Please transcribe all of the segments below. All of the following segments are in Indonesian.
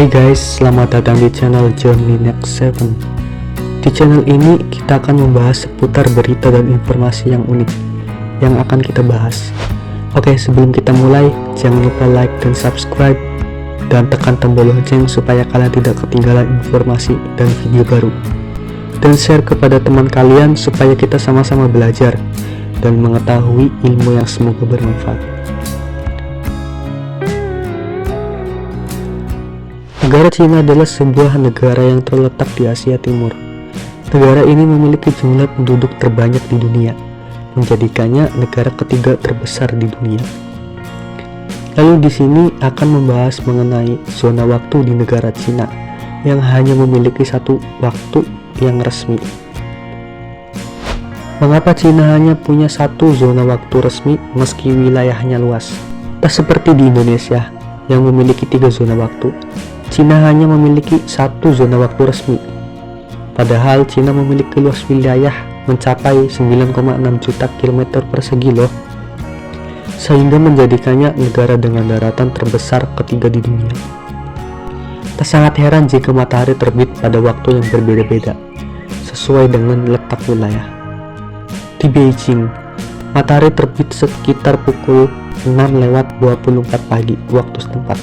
Hai guys, selamat datang di channel Journey Next 7. Di channel ini kita akan membahas seputar berita dan informasi yang unik yang akan kita bahas. Oke, sebelum kita mulai, jangan lupa like dan subscribe dan tekan tombol lonceng supaya kalian tidak ketinggalan informasi dan video baru. Dan share kepada teman kalian supaya kita sama-sama belajar dan mengetahui ilmu yang semoga bermanfaat. Negara Cina adalah sebuah negara yang terletak di Asia Timur. Negara ini memiliki jumlah penduduk terbanyak di dunia, menjadikannya negara ketiga terbesar di dunia. Lalu di sini akan membahas mengenai zona waktu di negara Cina yang hanya memiliki satu waktu yang resmi. Mengapa Cina hanya punya satu zona waktu resmi meski wilayahnya luas? Tak seperti di Indonesia yang memiliki 3 zona waktu. Cina hanya memiliki satu zona waktu resmi. Padahal Cina memiliki luas wilayah mencapai 9,6 juta kilometer persegi loh. Sehingga menjadikannya negara dengan daratan terbesar ketiga di dunia. Tak sangat heran jika matahari terbit pada waktu yang berbeda-beda, sesuai dengan letak wilayah. Di Beijing, matahari terbit sekitar pukul 6:24 pagi waktu setempat.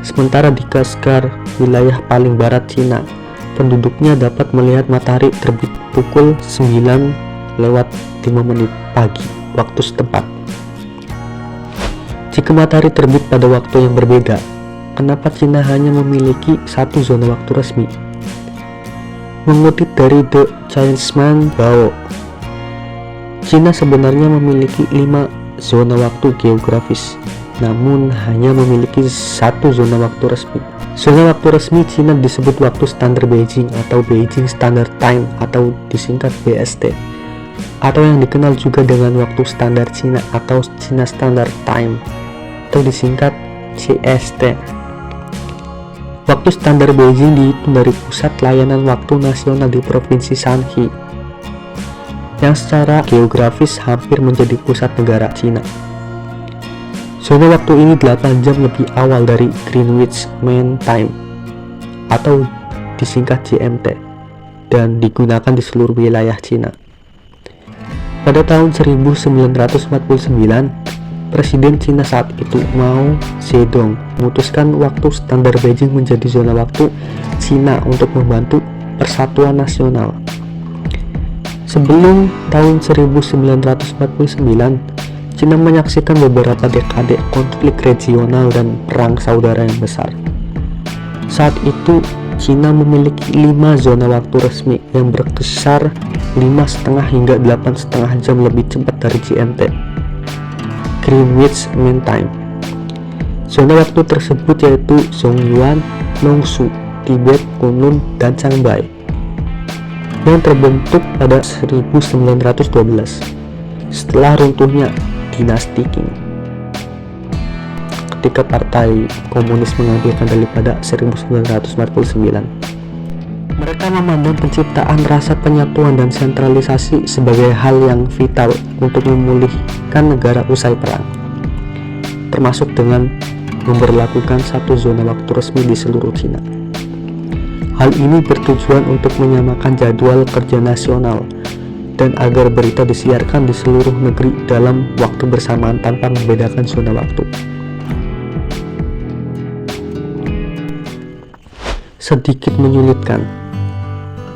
Sementara di Kashgar, wilayah paling barat Cina, penduduknya dapat melihat matahari terbit pukul 9:05 pagi waktu setempat. Jika matahari terbit pada waktu yang berbeda, kenapa Cina hanya memiliki satu zona waktu resmi? Mengutip dari The Chinese Bao, Cina sebenarnya memiliki 5 zona waktu geografis, namun hanya memiliki satu zona waktu resmi. Zona waktu resmi Cina disebut waktu standar Beijing atau Beijing Standard Time atau disingkat BST, atau yang dikenal juga dengan waktu standar Cina atau China Standard Time atau disingkat CST. Waktu standar Beijing dihitung dari pusat layanan waktu nasional di provinsi Shanxi yang secara geografis hampir menjadi pusat negara Cina. Zona waktu ini 8 jam lebih awal dari Greenwich Mean Time atau disingkat GMT dan digunakan di seluruh wilayah Cina. Pada tahun 1949, Presiden Cina saat itu Mao Zedong memutuskan waktu standar Beijing menjadi zona waktu Cina untuk membantu persatuan nasional. Sebelum tahun 1949, Cina menyaksikan beberapa dekade konflik regional dan perang saudara yang besar. Saat itu, Cina memiliki 5 zona waktu resmi yang berkisar 5,5 hingga 8,5 jam lebih cepat dari GMT, Greenwich Mean Time. Zona waktu tersebut yaitu Zhongyuan, Nongsu, Tibet, Kunlun, dan Cangbai, yang terbentuk pada 1912 setelah runtuhnya dinasti Qing ketika Partai Komunis mengambil kendali pada 1949. Mereka memandang penciptaan rasa penyatuan dan sentralisasi sebagai hal yang vital untuk memulihkan negara usai perang, termasuk dengan memberlakukan satu zona waktu resmi di seluruh Cina. Hal ini bertujuan untuk menyamakan jadwal kerja nasional dan agar berita disiarkan di seluruh negeri dalam waktu bersamaan tanpa membedakan zona waktu. Sedikit menyulitkan.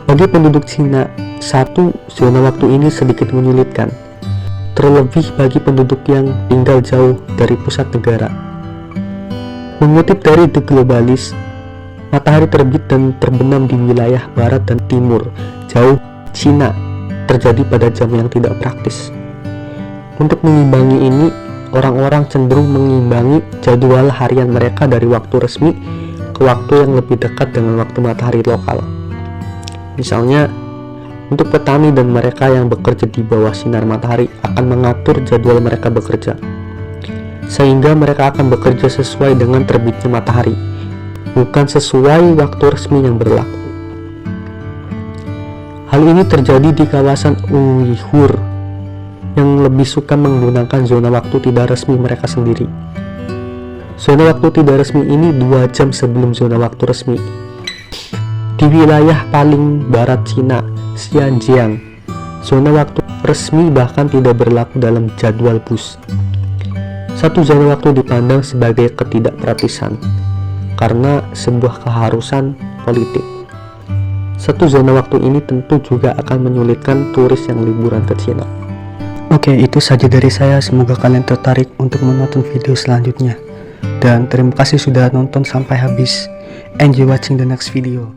Bagi penduduk Cina, satu zona waktu ini sedikit menyulitkan, terlebih bagi penduduk yang tinggal jauh dari pusat negara. Mengutip dari The Globalist, matahari terbit dan terbenam di wilayah barat dan timur jauh Cina terjadi pada jam yang tidak praktis. Untuk mengimbangi ini, orang-orang cenderung mengimbangi jadwal harian mereka dari waktu resmi ke waktu yang lebih dekat dengan waktu matahari lokal. Misalnya, untuk petani dan mereka yang bekerja di bawah sinar matahari akan mengatur jadwal mereka bekerja, sehingga mereka akan bekerja sesuai dengan terbitnya matahari, bukan sesuai waktu resmi yang berlaku. Hal ini terjadi di kawasan Uighur yang lebih suka menggunakan zona waktu tidak resmi mereka sendiri. Zona waktu tidak resmi ini 2 jam sebelum zona waktu resmi. Di wilayah paling barat Cina, Xinjiang, zona waktu resmi bahkan tidak berlaku dalam jadwal bus. Satu zona waktu dipandang sebagai ketidakpraktisan karena sebuah keharusan politik. Satu zona waktu ini tentu juga akan menyulitkan turis yang liburan ke Cina. Oke, itu saja dari saya. Semoga kalian tertarik untuk menonton video selanjutnya. Dan terima kasih sudah nonton sampai habis. Enjoy watching the next video.